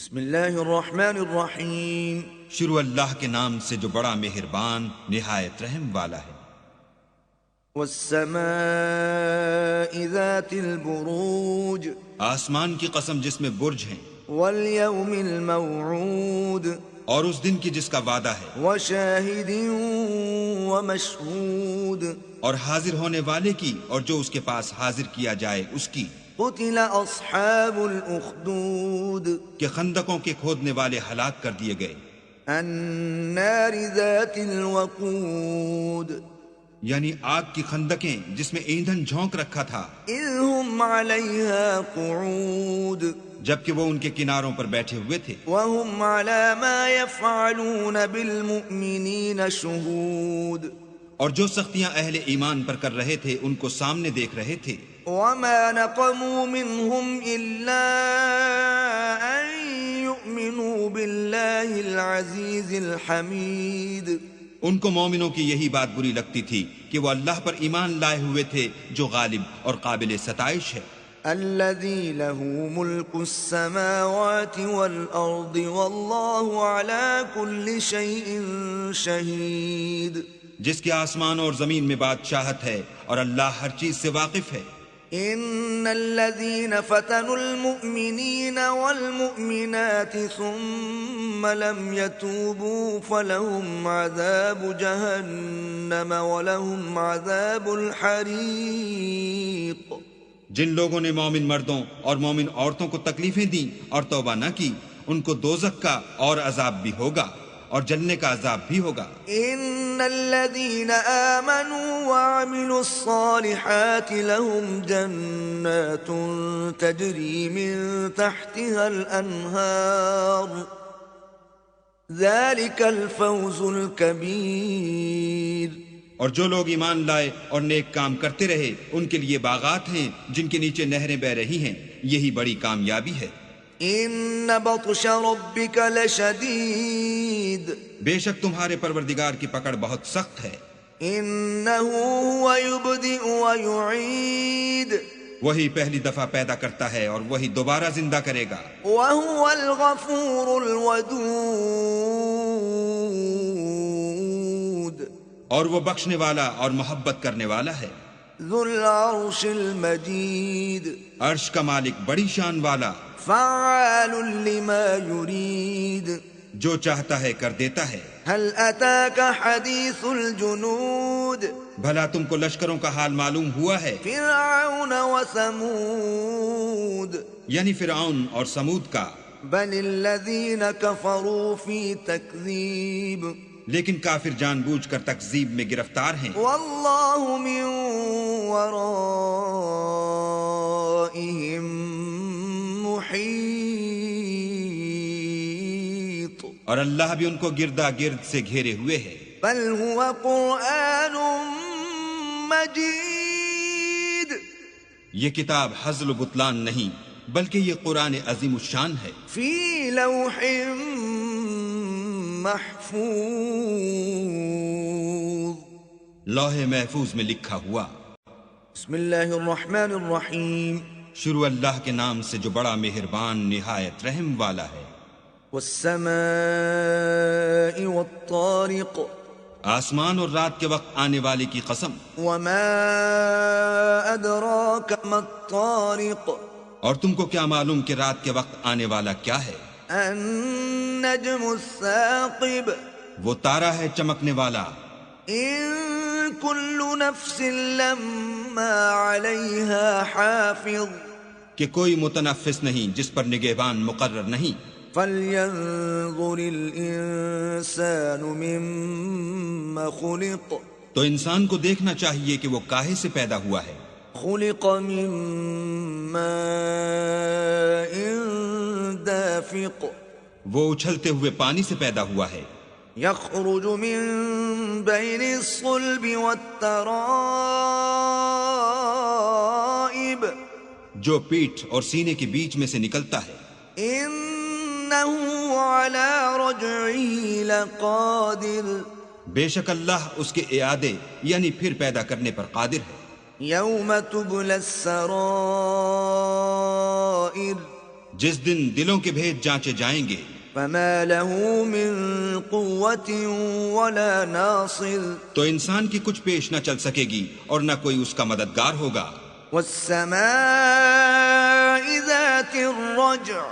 بسم اللہ الرحمن الرحیم، شروع اللہ کے نام سے جو بڑا مہربان نہایت رحم والا ہے۔ والسماء ذات البروج، آسمان کی قسم جس میں برج ہیں، والیوم الموعود، اور اس دن کی جس کا وعدہ ہے، وشاہد ومشہود، اور حاضر ہونے والے کی اور جو اس کے پاس حاضر کیا جائے اس کی۔ قتل اصحاب الاخدود، کہ خندقوں کے کھودنے والے ہلاک کر دیے گئے، النار ذات الوقود، یعنی آگ کی خندقیں جس میں ایندھن جھونک رکھا تھا، اذ هم علیہا قعود، جبکہ وہ ان کے کناروں پر بیٹھے ہوئے تھے، وهم على ما يفعلون بالمؤمنین شہود، اور جو سختیاں اہل ایمان پر کر رہے تھے ان کو سامنے دیکھ رہے تھے۔ وما نقموا منهم إلا أن يؤمنوا بالله العزيز الحميد، ان کو مومنوں کی یہی بات بری لگتی تھی کہ وہ اللہ پر ایمان لائے ہوئے تھے جو غالب اور قابل ستائش ہے، الذي له ملك السماوات والأرض والله على كل شيء شهيد، جس کے آسمان اور زمین میں بادشاہت ہے اور اللہ ہر چیز سے واقف ہے۔ ان الذين فتنوا المؤمنين والمؤمنات ثم لم يتوبوا فلهم عذاب جهنم ولهم عذاب الحريق، جن لوگوں نے مومن مردوں اور مومن عورتوں کو تکلیفیں دیں اور توبہ نہ کی ان کو دوزخ کا اور عذاب بھی ہوگا اور جلنے کا عذاب بھی ہوگا۔ ان الذين آمنوا وعملوا الصالحات لهم جنات تجري من تحتها الانهار ذلك الفوز الكبير، اور جو لوگ ایمان لائے اور نیک کام کرتے رہے ان کے لیے باغات ہیں جن کے نیچے نہریں بہ رہی ہیں، یہی بڑی کامیابی ہے۔ ان بطش ربك لشدید، بے شک تمہارے پروردگار کی پکڑ بہت سخت ہے۔ انه هو يبدئ ويعيد، وہی پہلی دفعہ پیدا کرتا ہے اور وہی دوبارہ زندہ کرے گا، وهو الغفور الودود، اور وہ بخشنے والا اور محبت کرنے والا ہے۔ ذو العرش المجید، عرش کا مالک بڑی شان والا، فعال لما يريد، جو چاہتا ہے کر دیتا ہے۔ هل اتاك حدیث الجنود، بھلا تم کو لشکروں کا حال معلوم ہوا ہے، فرعون وثمود، یعنی فرعون اور سمود کا؟ بل الذین كفروا في تکذیب، لیکن کافر جان بوجھ کر تکذیب میں گرفتار ہیں، واللہ من ورائهم محیط، اور اللہ بھی ان کو گردا گرد سے گھیرے ہوئے ہے۔ بل هو قرآن مجید، یہ کتاب ہزل و بطلان نہیں بلکہ یہ قرآن عظیم الشان ہے، فی لوح محفوظ، لوح محفوظ میں لکھا ہوا۔ بسم اللہ الرحمن الرحیم، شروع اللہ کے نام سے جو بڑا مہربان نہایت رحم والا ہے۔ والسماء والطارق، آسمان اور رات کے وقت آنے والے کی قسم، وما ادراک ما الطارق، اور تم کو کیا معلوم کہ رات کے وقت آنے والا کیا ہے؟ النجم الثاقب، وہ تارا ہے چمکنے والا۔ ان کل نفس لما علیہا حافظ، کہ کوئی متنفس نہیں جس پر نگہبان مقرر نہیں۔ فلینظر الانسان مما خلق، تو انسان کو دیکھنا چاہیے کہ وہ کاہے سے پیدا ہوا ہے۔ خلق من ماء دافق، وہ اچھلتے ہوئے پانی سے پیدا ہوا ہے، یخرج من بین الصلب والترائب، جو پیٹھ اور سینے کے بیچ میں سے نکلتا ہے۔ انہ علی رجعہ لقادر، بے شک اللہ اس کے اعادے یعنی پھر پیدا کرنے پر قادر ہے۔ یوم تبلی السرائر، جس دن دلوں کے بھید جانچے جائیں گے فما له من قوة ولا ناصر تو انسان کی کچھ پیش نہ چل سکے گی اور نہ کوئی اس کا مددگار ہوگا. والسماء ذات الرجع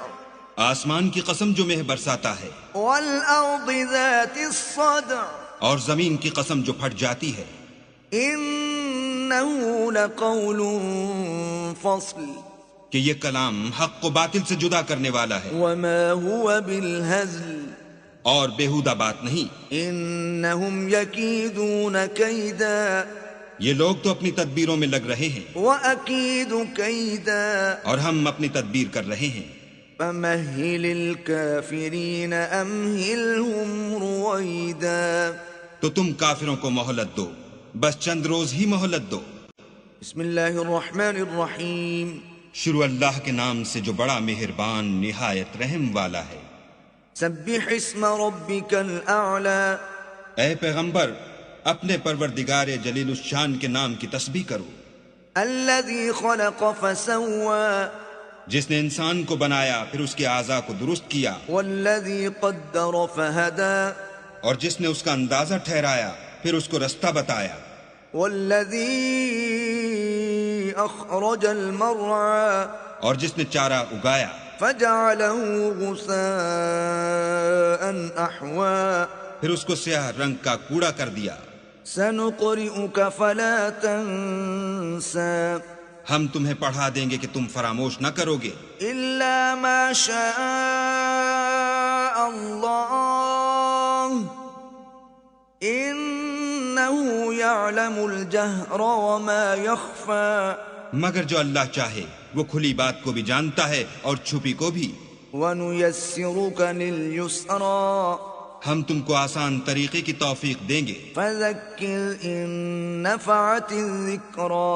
آسمان کی قسم جو مہ برساتا ہے والأرض ذات الصدع اور زمین کی قسم جو پھٹ جاتی ہے. إنه لقول فصل کہ یہ کلام حق و باطل سے جدا کرنے والا ہے وما هو بالهزل اور بیہودہ بات نہیں. إنهم يكيدون كيدا یہ لوگ تو اپنی تدبیروں میں لگ رہے ہیں وأكيد كيدا اور ہم اپنی تدبیر کر رہے ہیں. فمهل الكافرين أمهلهم رويدا تو تم کافروں کو مہلت دو، بس چند روز ہی مہلت دو. بسم اللہ الرحمن الرحیم شروع اللہ کے نام سے جو بڑا مہربان نہایت رحم والا ہے. سبح اسم ربک الاعلی اے پیغمبر اپنے پروردگار جلیل الشان کے نام کی تسبیح کرو. الذي خلق فسوى جس نے انسان کو بنایا پھر اس کے اعضاء کو درست کیا، والذي قدر فهدى اور جس نے اس کا اندازہ ٹھہرایا پھر اس کو رستہ بتایا، والذي اخرج المرعى اور جس نے چارہ اگایا فجعله غثاء احوى پھر اس کو سیاہ رنگ کا کوڑا کر دیا. سنقرئك فلا تنسى ہم تمہیں پڑھا دیں گے کہ تم فراموش نہ کرو گے إلا ما شاء الله إنه يعلم الجهر وما يخفى مگر جو اللہ چاہے وہ کھلی بات کو بھی جانتا ہے اور چھپی کو بھی. ونيسرك لليسرى ہم تم کو آسان طریقے کی توفیق دیں گے. فذكر إن نفعت الذكرى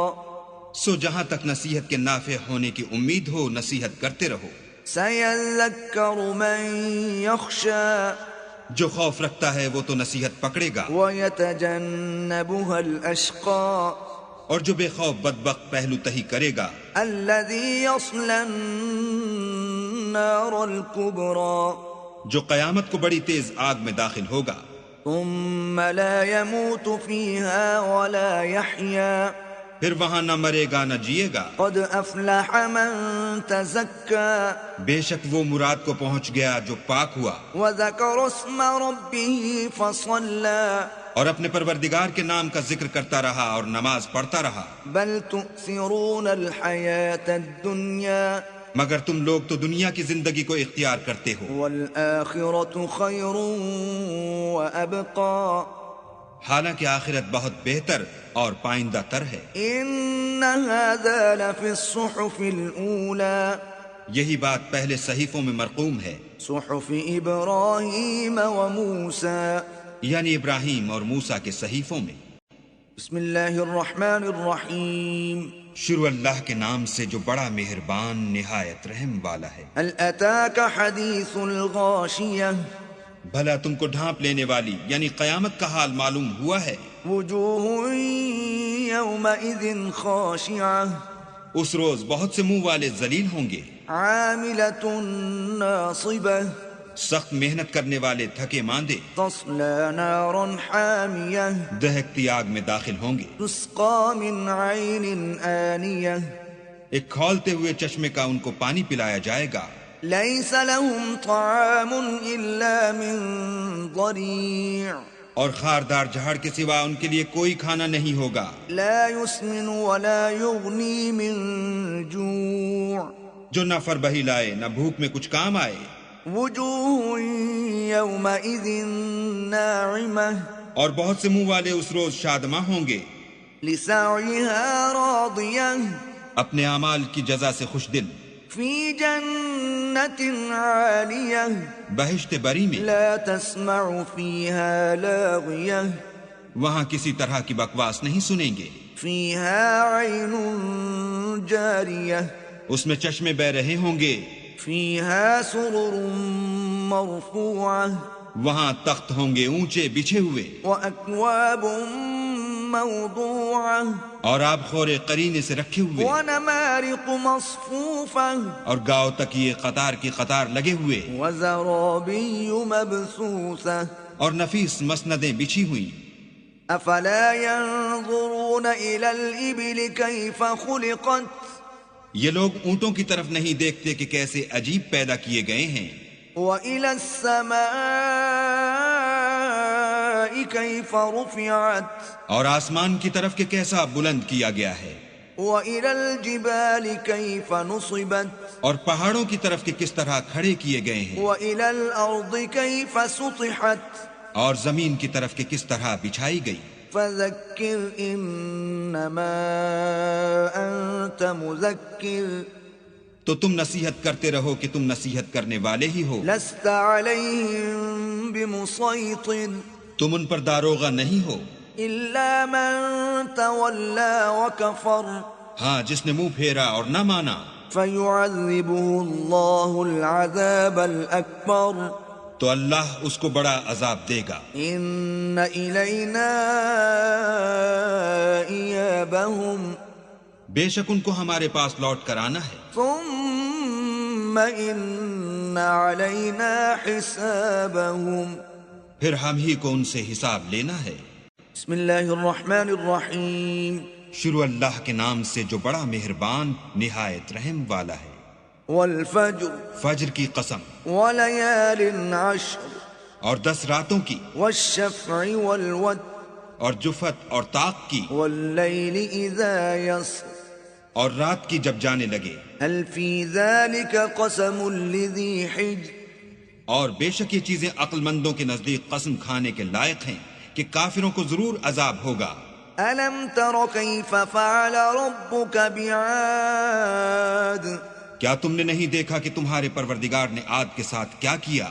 سو جہاں تک نصیحت کے نافع ہونے کی امید ہو نصیحت کرتے رہو. سيذكر من يخشى جو خوف رکھتا ہے وہ تو نصیحت پکڑے گا، ويتجنبها الأشقى اور جو بے خوف بدبخت پہلو تہی کرے گا، الذي يصلى النار الكبرى جو قیامت کو بڑی تیز آگ میں داخل ہوگا. ثم لا يموت فيها ولا يحيا پھر وہاں نہ مرے گا نہ جیے گا. قد أفلح من تزكى بے شک وہ مراد کو پہنچ گیا جو پاک ہوا وذكر اسم ربه فصلى اور اپنے پروردگار کے نام کا ذکر کرتا رہا اور نماز پڑھتا رہا. بل تؤثرون الحياة الدنيا مگر تم لوگ تو دنیا کی زندگی کو اختیار کرتے ہو، والآخرة خير وأبقى حالانکہ آخرت بہت بہتر اور پائندہ تر ہے. إن هذا لفي الصحف الأولى یہی بات پہلے صحیفوں میں مرقوم ہے، صحف إبراهيم وموسى یعنی ابراہیم اور موسیٰ کے صحیفوں میں. بسم اللہ الرحمن الرحیم شروع اللہ کے نام سے جو بڑا مہربان نہایت رحم والا ہے. هل أتاك حديث الغاشية بھلا تم کو ڈھانپ لینے والی یعنی قیامت کا حال معلوم ہوا ہے. وجوه يومئذ خاشعة اس روز بہت سے منہ والے ذلیل ہوں گے، عاملة ناصبة سخت محنت کرنے والے تھکے ماندے، تصلى نارا حامية دہکتی آگ میں داخل ہوں گے. تسقى من عين آنية ایک کھولتے ہوئے چشمے کا ان کو پانی پلایا جائے گا. ليس لهم طعام إلا من ضريع اور خاردار جھاڑ کے سوا ان کے لیے کوئی کھانا نہیں ہوگا. لا يسمن ولا يغني من جوع جو نہ فربہی لائے نہ بھوک میں کچھ کام آئے. وجوه يومئذ ناعمة اور بہت سے منہ والے اس روز شادماں ہوں گے، لسعيها راضية اپنے اعمال کی جزا سے خوش دل، في جنة عالية بہشت بری میں، لا تسمع فيها لاغية وہاں کسی طرح کی بکواس نہیں سنیں گے. فيها عين جارية اس میں چشمے بہ رہے ہوں گے. فيها سرر مرفوعة وہاں تخت ہوں گے اونچے بچھے ہوئے، وأكواب موضوعة اور آپ خورے قرینے سے رکھے ہوئے ونمارق مصفوفة اور گاؤ تکیے قطار کی قطار لگے ہوئے وزرابي مبثوثة اور نفیس مسندیں بچھی ہوئی. أفلا ينظرون إلى الإبل كيف خلقت یہ لوگ اونٹوں کی طرف نہیں دیکھتے کہ کیسے عجیب پیدا کیے گئے ہیں. وإلى السماء كيف رفعت اور آسمان کی طرف کہ کیسا بلند کیا گیا ہے. وإلى الجبال كيف نصبت اور پہاڑوں کی طرف کہ کس طرح کھڑے کیے گئے ہیں. وإلى الأرض كيف سطحت اور زمین کی طرف کہ کس طرح بچھائی گئی. فذكر إنما أنت مذكر تو تم نصیحت کرتے رہو کہ تم نصیحت کرنے والے ہی ہو. لست عليهم بمسيطر تم ان پر داروغہ نہیں ہو إلا من تولى وكفر ہاں جس نے منہ پھیرا اور نہ مانا. فيعذبه الله العذاب الأكبر تو اللہ اس کو بڑا عذاب دے گا. إن إلينا إيابهم بے شک ان کو ہمارے پاس لوٹ کر آنا ہے. ثم إن علينا حسابهم پھر ہم ہی کو ان سے حساب لینا ہے. بسم اللہ الرحمن الرحیم. شروع اللہ کے نام سے جو بڑا مہربان نہایت رحم والا ہے. والفجر فجر کی قسم وليال عشر اور 10 راتوں کی والشفع والوتر اور جفت اور طاق کی واللیل اذا یسر اور رات کی جب جانے لگے. هل فی ذلك قسم لذی حجر اور بے شک یہ چیزیں عقل مندوں کے نزدیک قسم کھانے کے لائق ہیں کہ کافروں کو ضرور عذاب ہوگا. الم تر کیف فعل ربک بعاد کیا تم نے نہیں دیکھا کہ تمہارے پروردگار نے عاد کے ساتھ کیا کیا؟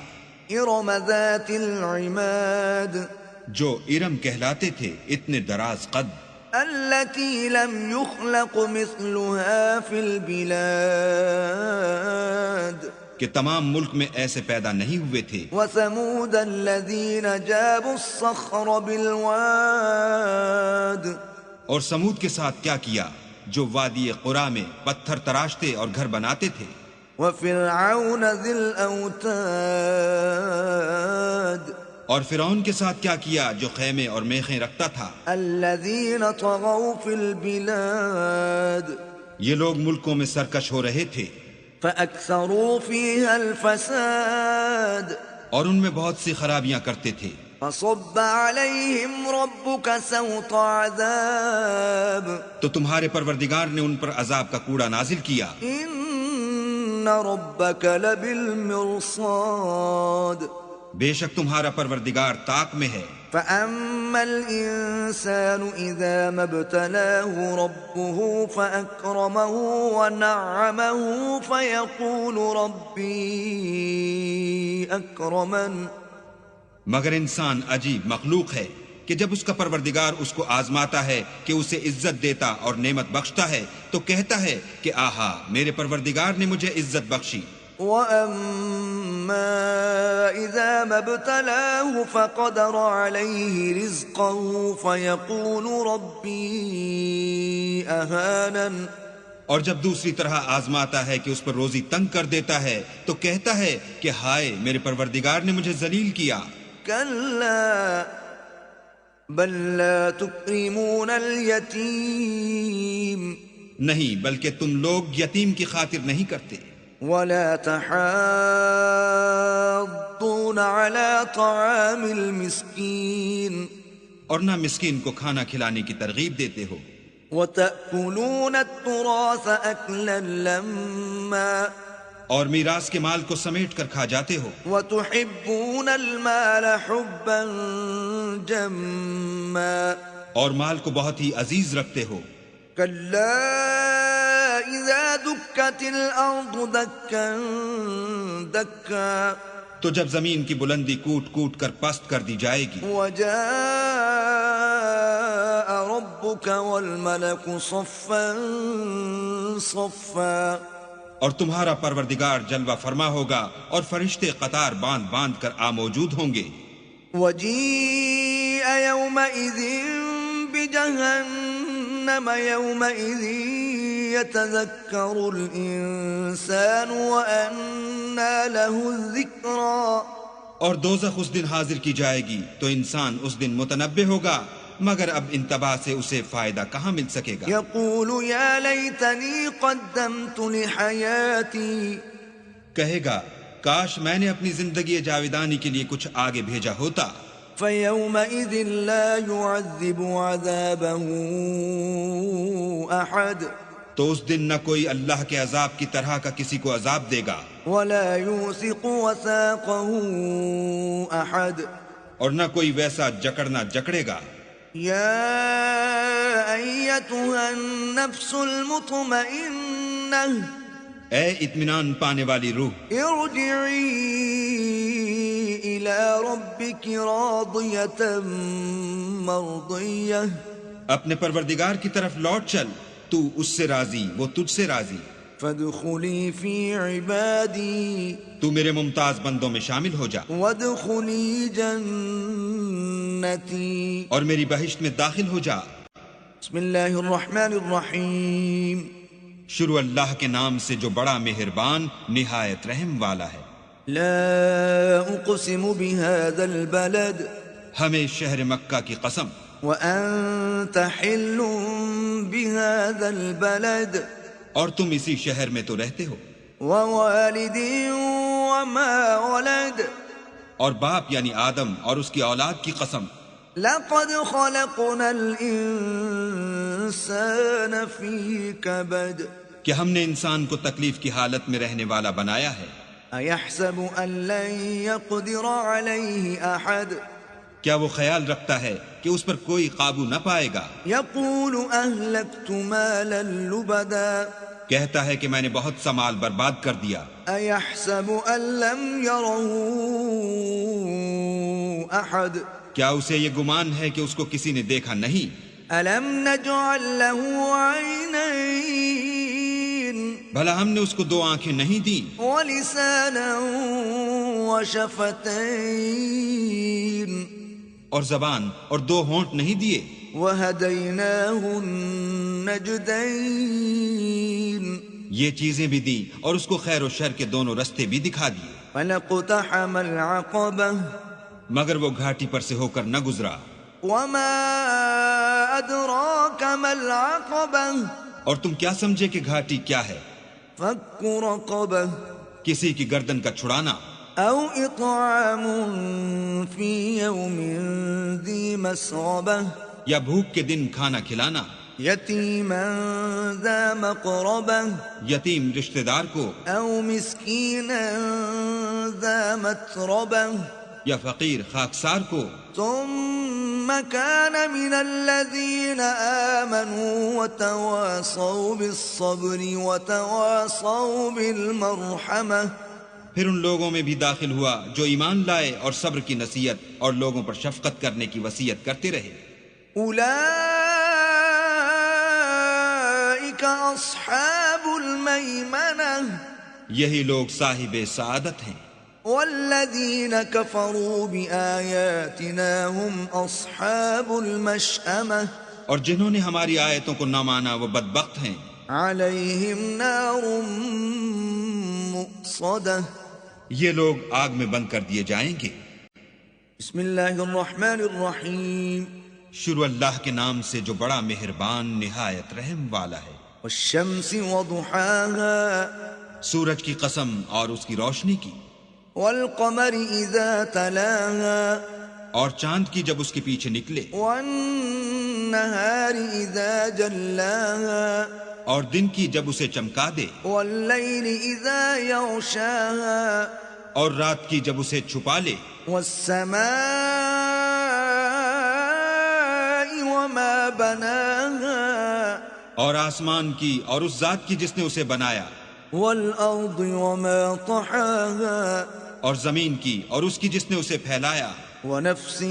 ارم ذات العماد جو ارم کہلاتے تھے اتنے دراز قد. التي لم يخلق مثلها في البلاد کہ تمام ملک میں ایسے پیدا نہیں ہوئے تھے. وثمود الذين جابوا الصخر بالواد اور سمود کے ساتھ کیا کیا جو وادی قرا میں پتھر تراشتے اور گھر بناتے تھے. وفرعون ذي الاوتاد اور فرعون کے ساتھ کیا کیا جو خیمے اور میخیں رکھتا تھا. الذين طغوا في البلاد یہ لوگ ملکوں میں سرکش ہو رہے تھے. فأكثروا فيها الفساد اور ان میں بہت سی خرابیاں کرتے تھے. فصب عليهم ربك سوط عذاب تو تمہارے پروردگار نے ان پر عذاب کا کوڑا نازل کیا. ان ربك لبالمرصاد بے شک تمہارا پروردگار طاق میں ہے. فأما الإنسان إذا ما ابتلاه ربه فأكرمه ونعمه فيقول ربي أكرمن مگر انسان عجیب مخلوق ہے کہ جب اس کا پروردگار اس کو آزماتا ہے کہ اسے عزت دیتا اور نعمت بخشتا ہے تو کہتا ہے کہ آہا میرے پروردگار نے مجھے عزت بخشی. وَأَمَّا إِذَا مَا ابْتَلَاهُ فَقَدَرَ عَلَيْهِ رِزْقَهُ فَيَقُولُ رَبِّي أَهَانَنِ اور جب دوسری طرح آزماتا ہے کہ اس پر روزی تنگ کر دیتا ہے تو کہتا ہے کہ ہائے میرے پروردگار نے مجھے ذلیل کیا. كَلَّا بَل لَّا تُكْرِمُونَ الْيَتِيمَ نہیں بلکہ تم لوگ یتیم کی خاطر نہیں کرتے. وَلَا تَحَاضُّونَ عَلَى طَعَامِ الْمِسْكِينِ اور نہ مسکین کو کھانا کھلانے کی ترغیب دیتے ہو. وَتَأْكُلُونَ التُّرَاثَ أَكْلًا لَمًّا اور میراث کے مال کو سمیٹ کر کھا جاتے ہو. وَتُحِبُّونَ الْمَالَ حُبًّا جَمًّا اور مال کو بہت ہی عزیز رکھتے ہو. كَلَّا إِذَا دُكَّتِ الْأَرْضُ دَكًّا دَكًّا تو جب زمین کی بلندی کوٹ کوٹ کر پست کر دی جائے گی. وَجَاءَ رَبُّكَ وَالْمَلَكُ صَفًّا صَفًّا اور تمہارا پروردگار جلوہ فرما ہوگا اور فرشتے قطار باندھ باندھ کر موجود ہوں گے. وَجِيءَ يَوْمَئِذٍ جهنم يومئذ يتذكر الإنسان وأنى له الذكرى اور دوزخ اس دن حاضر کی جائے گی تو انسان اس دن متنبہ ہوگا، مگر اب انتباہ سے اسے فائدہ کہاں مل سکے گا؟ يقول يا ليتني قدمت لحياتي کہے گا کاش میں نے اپنی زندگی جاویدانی کے لیے کچھ آگے بھیجا ہوتا۔ فيومئذ لا يعذب عذابه أحد تو اس دن نہ کوئی اللہ کے عذاب کی طرح کا کسی کو عذاب دے گا، ولا يوثق وثاقه أحد اور نہ کوئی ویسا جکڑنا جکڑے گا۔ يا أيتها النفس المطمئنة اے اطمینان پانے والی روح، ارجعي إلى ربك راضية مرضية اپنے پروردگار کی طرف لوٹ چل، تو اس سے راضی، وہ تجھ سے راضی۔ فادخلي في عبادي تو میرے ممتاز بندوں میں شامل ہو جا، وادخلي جنتي اور میری بہشت میں داخل ہو جا۔ بسم الله الرحمن الرحيم شروع اللہ کے نام سے جو بڑا مہربان نہایت رحم والا ہے۔ لا أقسم بهذا البلد ہمیں شہر مکہ کی قسم، وأنت حل بهذا البلد اور تم اسی شہر میں تو رہتے ہو، ووالد وما ولد اور باپ یعنی آدم اور اس کی اولاد کی قسم، لقد خلقنا الإنسان في كبد کہ ہم نے انسان کو تکلیف کی حالت میں رہنے والا بنایا ہے۔ أيحسب أن لن يقدر عليه أحد کیا وہ خیال رکھتا ہے کہ اس پر کوئی قابو نہ پائے گا؟ يقول أهلكت مالا لبدا کہتا ہے کہ میں نے بہت سا مال برباد کر دیا۔ أيحسب أن لم يره أحد کیا اسے یہ گمان ہے کہ اس کو کسی نے دیکھا نہیں؟ ألم نجعل له عينين بھلا ہم نے اس کو دو آنکھیں نہیں دیں، ولسانا وشفتين اور زبان اور دو ہونٹ نہیں دیے، وهديناه النجدين یہ چیزیں بھی دی اور اس کو خیر و شر کے دونوں رستے بھی دکھا دیے، فلاقتحم العقبة مگر وہ گھاٹی پر سے ہو کر نہ گزرا۔ وما أدراك ما العقبة اور تم کیا سمجھے کہ گھاٹی کیا ہے؟ فك رقبة کسی کی گردن کا چھڑانا، أو إطعام في يوم ذي مسغبة یا بھوک کے دن کھانا کھلانا، يتيما ذا مقربة یتیم رشتہ دار کو، أو مسكينا ذا متربة یا فقیر خاکسار کو، ثم كان من الذين آمنوا وتواصوا بالصبر وتواصوا بالمرحمة پھر ان لوگوں میں بھی داخل ہوا جو ایمان لائے اور صبر کی نصیحت اور لوگوں پر شفقت کرنے کی وصیت کرتے رہے۔ أولئك أصحاب الميمنة یہی لوگ صاحب سعادت ہیں، والذين كفروا بآياتنا هم أصحاب المشأمة اور جنہوں نے ہماری آیتوں کو نہ مانا وہ بدبخت ہیں، عليهم نار مؤصدة یہ لوگ آگ میں بند کر دیے جائیں گے۔ بسم الله الرحمن الرحيم شروع اللہ کے نام سے جو بڑا مہربان نہایت رحم والا ہے۔ والشمس وضحاها سورج کی قسم اور اس کی روشنی کی، والقمر إذا تلاها اور چاند کی جب اس کے پیچھے نکلے، والنهار إذا جلاها اور دن کی جب اسے چمکا دے، والليل إذا يغشاها اور رات کی جب اسے چھپا لے، والسماء وما بناها اور آسمان کی اور اس ذات کی جس نے اسے بنایا، والأرض وما طحاها اور زمین کی اور اس کی جس نے اسے پھیلایا، ونفس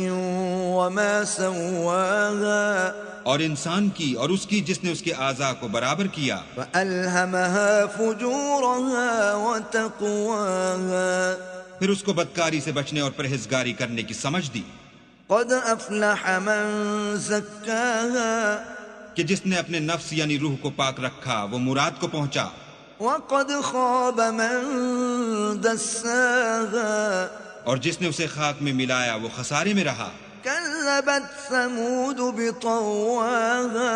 وما سواها اور انسان کی اور اس کی جس نے اس کے اعضاء کو برابر کیا، فألهمها فجورها وتقواها پھر اس کو بدکاری سے بچنے اور پرہیزگاری کرنے کی سمجھ دی۔ قد افلح من زکاها کہ جس نے اپنے نفس یعنی روح کو پاک رکھا وہ مراد کو پہنچا، وقد خاب من دساها اور جس نے اسے خاک میں ملایا وہ خسارے میں رہا۔ كذبت ثمود بطواها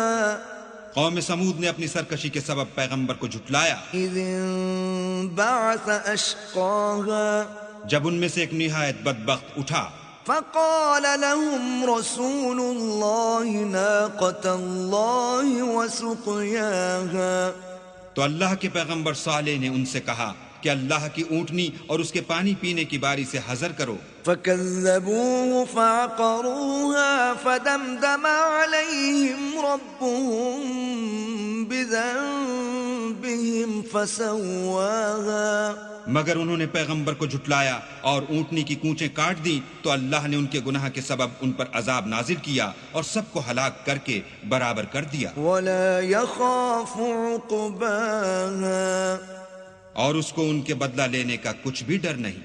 قوم سمود نے اپنی سرکشی کے سبب پیغمبر کو جھٹلایا، إذ انبعث أشقاها جب ان میں سے ایک نہایت بدبخت اٹھا فقال لهم رسول الله ناقة الله وسقياها تو اللہ کے پیغمبر صالح نے ان سے کہا کہ اللہ کی اونٹنی اور اس کے پانی پینے کی باری سے حذر کرو۔ فكذبوه فعقروها فدمدم عليهم ربهم بذنبهم فسواها مگر انہوں نے پیغمبر کو جھٹلایا اور اونٹنی کی کونچیں کاٹ دی تو اللہ نے ان کے گناہ کے سبب ان پر عذاب نازل کیا اور سب کو ہلاک کر کے برابر کر دیا، ولا يخاف عقباها اور اس کو ان کے بدلہ لینے کا کچھ بھی ڈر نہیں۔